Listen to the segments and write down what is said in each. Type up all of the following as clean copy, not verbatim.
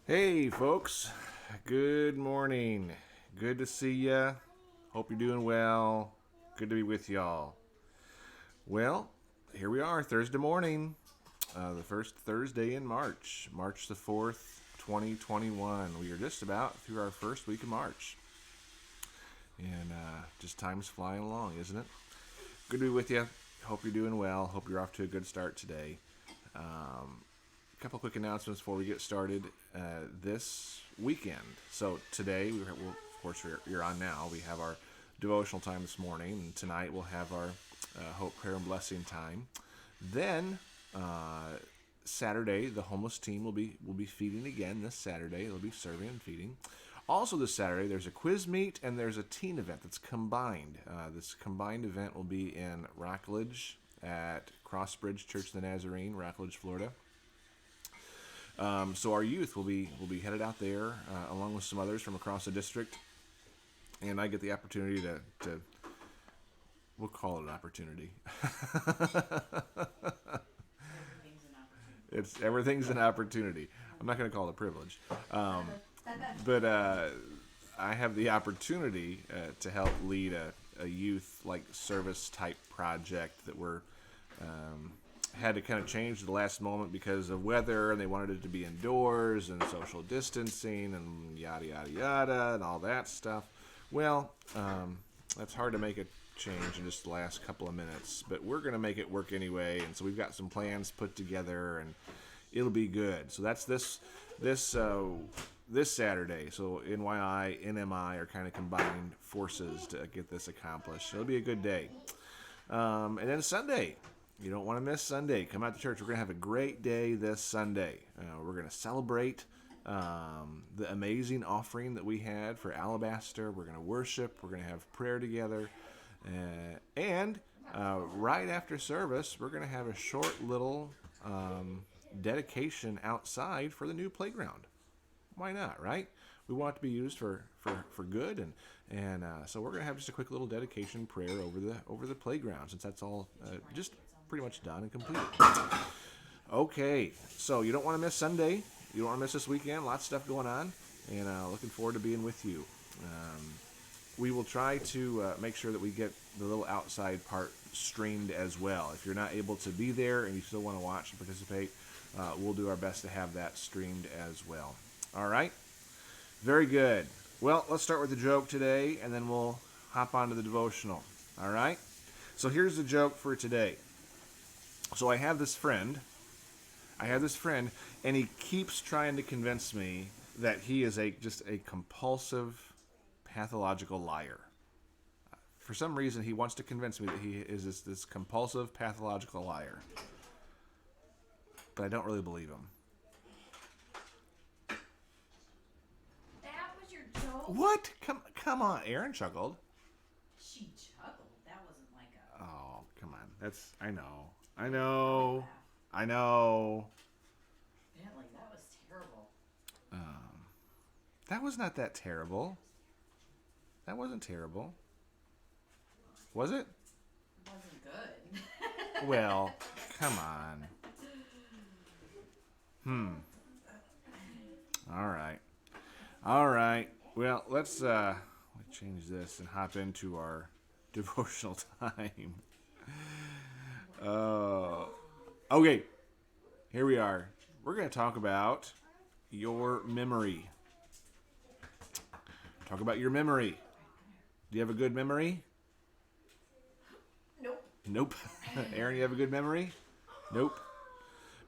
Hey, folks. Good morning. Good to see ya. Hope you're doing well. Good to be with y'all. Well, here we are, Thursday morning, the first Thursday in March, March the 4th, 2021. We are just about through our first week of March. And just time's flying along, isn't it? Good to be with you. Hope you're doing well. Hope you're off to a good start today. A couple quick announcements before we get started this weekend. So today, of course, you're on now. We have our devotional time this morning, and tonight we'll have our hope, prayer, and blessing time. Then Saturday, the homeless team will be feeding again this Saturday. They'll be serving and feeding. Also this Saturday, there's a quiz meet and there's a teen event that's combined. This combined event will be in Rockledge at Crossbridge Church of the Nazarene, Rockledge, Florida. So our youth will be headed out there along with some others from across the district, and I get the opportunity to we'll call it an opportunity. Everything's an opportunity. I'm not going to call it a privilege, but I have the opportunity to help lead a youth service type project that we're had to kind of change at the last moment because of weather, and they wanted it to be indoors and social distancing and yada yada yada and all that stuff. Well, that's hard to make a change in just the last couple of minutes, but we're going to make it work anyway, and so we've got some plans put together, and it'll be good. So that's this Saturday. So NYI, NMI are kind of combined forces to get this accomplished. It'll be a good day. And then Sunday. You don't want to miss Sunday. Come out to church. We're going to have a great day this Sunday. We're going to celebrate the amazing offering that we had for Alabaster. We're going to worship. We're going to have prayer together. And right after service, we're going to have a short little dedication outside for the new playground. Why not, right? We want it to be used for good, and so we're going to have just a quick little dedication prayer over the playground, since that's all just pretty much done and completed. Okay, so you don't want to miss Sunday. You don't want to miss this weekend. Lots of stuff going on, and looking forward to being with you. We will try to make sure that we get the little outside part streamed as well. If you're not able to be there and you still want to watch and participate, we'll do our best to have that streamed as well. All right? Very good. Well, let's start with the joke today, and then we'll hop onto the devotional. All right? So here's the joke for today. So I have this friend, and he keeps trying to convince me that he is just a compulsive, pathological liar. For some reason, he wants to convince me that he is this compulsive, pathological liar. But I don't really believe him. That was your joke? What? Come on. Aaron chuckled. She chuckled. That wasn't like a... Oh, come on. I know. Bentley, that was terrible. That was not that terrible. That wasn't terrible. Was it? It wasn't good. Well, come on. All right. Well, let's change this and hop into our devotional time. Okay. Here we are. We're going to talk about your memory. Talk about your memory. Do you have a good memory? Nope. Aaron, you have a good memory? Nope.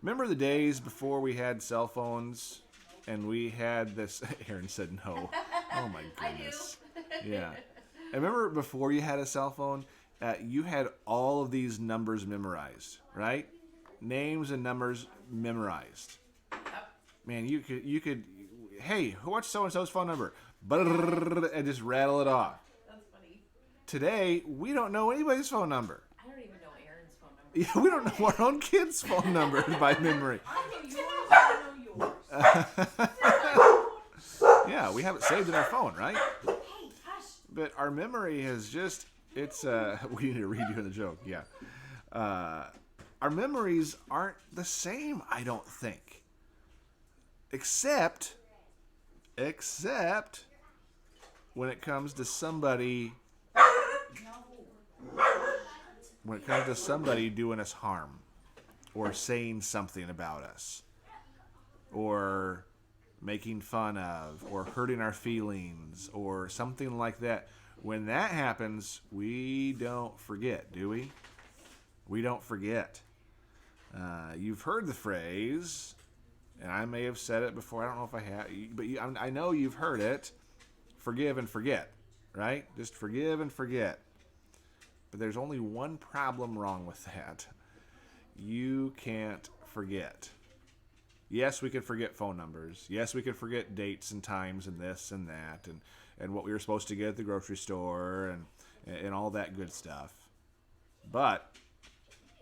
Remember the days before we had cell phones and we had this? Aaron said no. Oh my goodness. I do. Yeah. I remember before you had a cell phone, you had all of these numbers memorized, right? Names and numbers memorized. Man, you could. Hey, what's so and so's phone number? And just rattle it off. That's funny. Today, we don't know anybody's phone number. I don't even know Aaron's phone number. Yeah, we don't know our own kids' phone numbers by memory. I know yours. Yeah, we have it saved in our phone, right? Hey, hush. But our memory has just, we need to redo the joke, yeah. Our memories aren't the same, I don't think. Except Except when it comes to somebody doing us harm or saying something about us or making fun of or hurting our feelings or something like that. When that happens, we don't forget, do we? We don't forget. You've heard the phrase, and I may have said it before. I don't know if I have, but I know you've heard it. Forgive and forget, right? Just forgive and forget. But there's only one problem wrong with that. You can't forget. Yes, we can forget phone numbers. Yes, we can forget dates and times and this and that and what we were supposed to get at the grocery store and all that good stuff. But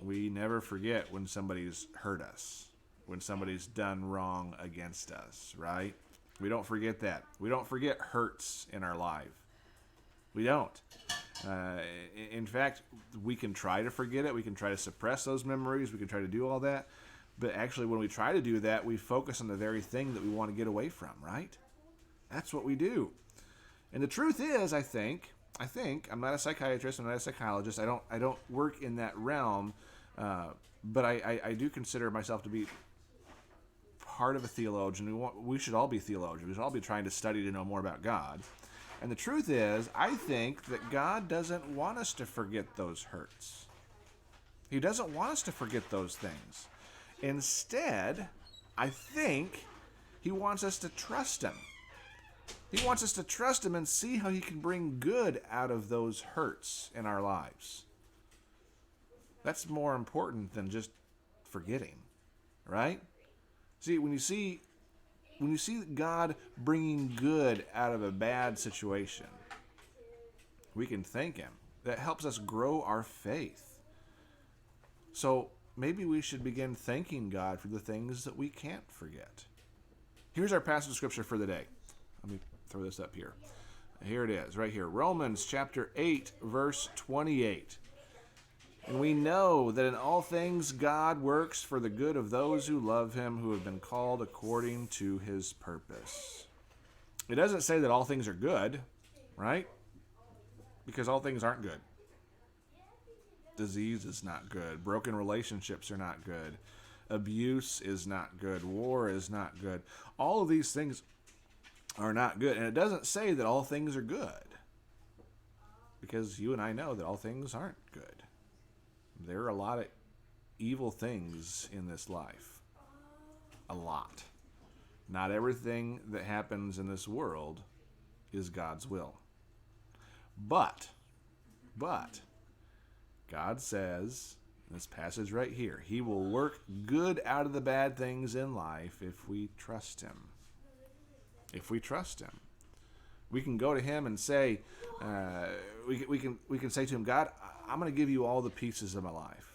we never forget when somebody's hurt us, when somebody's done wrong against us, right? We don't forget that. We don't forget hurts in our life. We don't. In fact, we can try to forget it. We can try to suppress those memories. We can try to do all that. But actually, when we try to do that, we focus on the very thing that we want to get away from, right? That's what we do. And the truth is, I think, I'm not a psychiatrist, I'm not a psychologist, I don't work in that realm, but I do consider myself to be part of a theologian. We should all be theologians. We should all be trying to study to know more about God. And the truth is, I think that God doesn't want us to forget those hurts. He doesn't want us to forget those things. Instead, I think he wants us to trust him. He wants us to trust him and see how he can bring good out of those hurts in our lives. That's more important than just forgetting, right? See, when you see God bringing good out of a bad situation, we can thank him. That helps us grow our faith. So maybe we should begin thanking God for the things that we can't forget. Here's our passage of scripture for the day. Let me throw this up here. Here it is, right here. Romans chapter 8, verse 28. And we know that in all things God works for the good of those who love him, who have been called according to his purpose. It doesn't say that all things are good, right? Because all things aren't good. Disease is not good. Broken relationships are not good. Abuse is not good. War is not good. All of these things are not good. And it doesn't say that all things are good. Because you and I know that all things aren't good. There are a lot of evil things in this life. A lot. Not everything that happens in this world is God's will. But, God says, in this passage right here, he will work good out of the bad things in life if we trust him. If we trust him. We can go to him and say, we can say to him, God, I'm going to give you all the pieces of my life.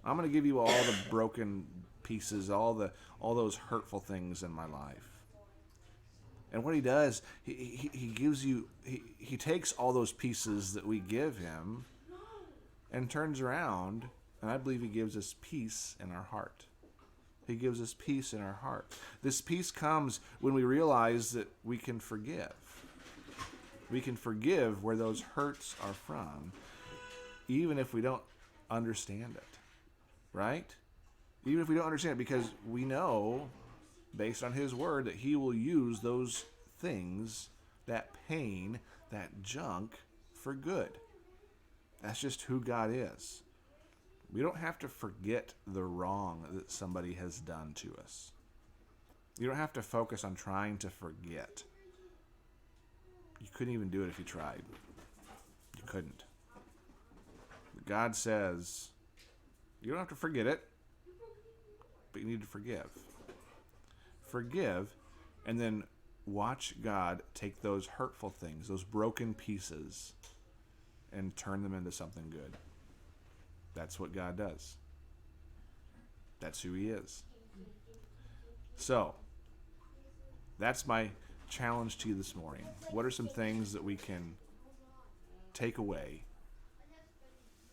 I'm going to give you all the broken pieces, all those hurtful things in my life. And what he does, he gives you, he takes all those pieces that we give him and turns around, and I believe he gives us peace in our heart. He gives us peace in our heart. This peace comes when we realize that we can forgive. We can forgive where those hurts are from, even if we don't understand it, right? Even if we don't understand it, because we know, based on his word, that he will use those things, that pain, that junk, for good. That's just who God is. We don't have to forget the wrong that somebody has done to us. You don't have to focus on trying to forget. You couldn't even do it if you tried. You couldn't. But God says, you don't have to forget it, but you need to forgive. Forgive, and then watch God take those hurtful things, those broken pieces, and turn them into something good. That's what God does. That's who he is. So, that's my challenge to you this morning. What are some things that we can take away,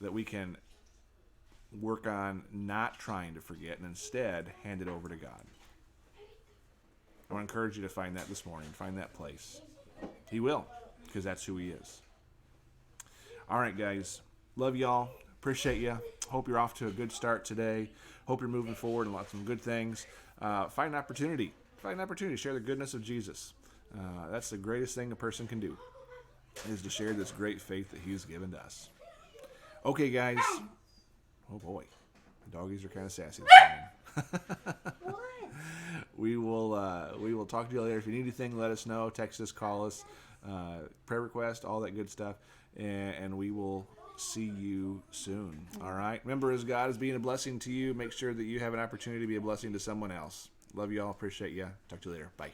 that we can work on not trying to forget, and instead hand it over to God? I want to encourage you to find that this morning. Find that place. He will, because that's who he is. All right, guys. Love y'all. Appreciate you. Hope you're off to a good start today. Hope you're moving forward and lots of good things. Find an opportunity. Find an opportunity to share the goodness of Jesus. That's the greatest thing a person can do, is to share this great faith that he's given to us. Okay, guys. Oh, boy. The doggies are kind of sassy this morning. We will talk to you later. If you need anything, let us know. Text us, call us, prayer request, all that good stuff. And we will see you soon. All right? Remember, as God is being a blessing to you, make sure that you have an opportunity to be a blessing to someone else. Love you all. Appreciate you. Talk to you later. Bye.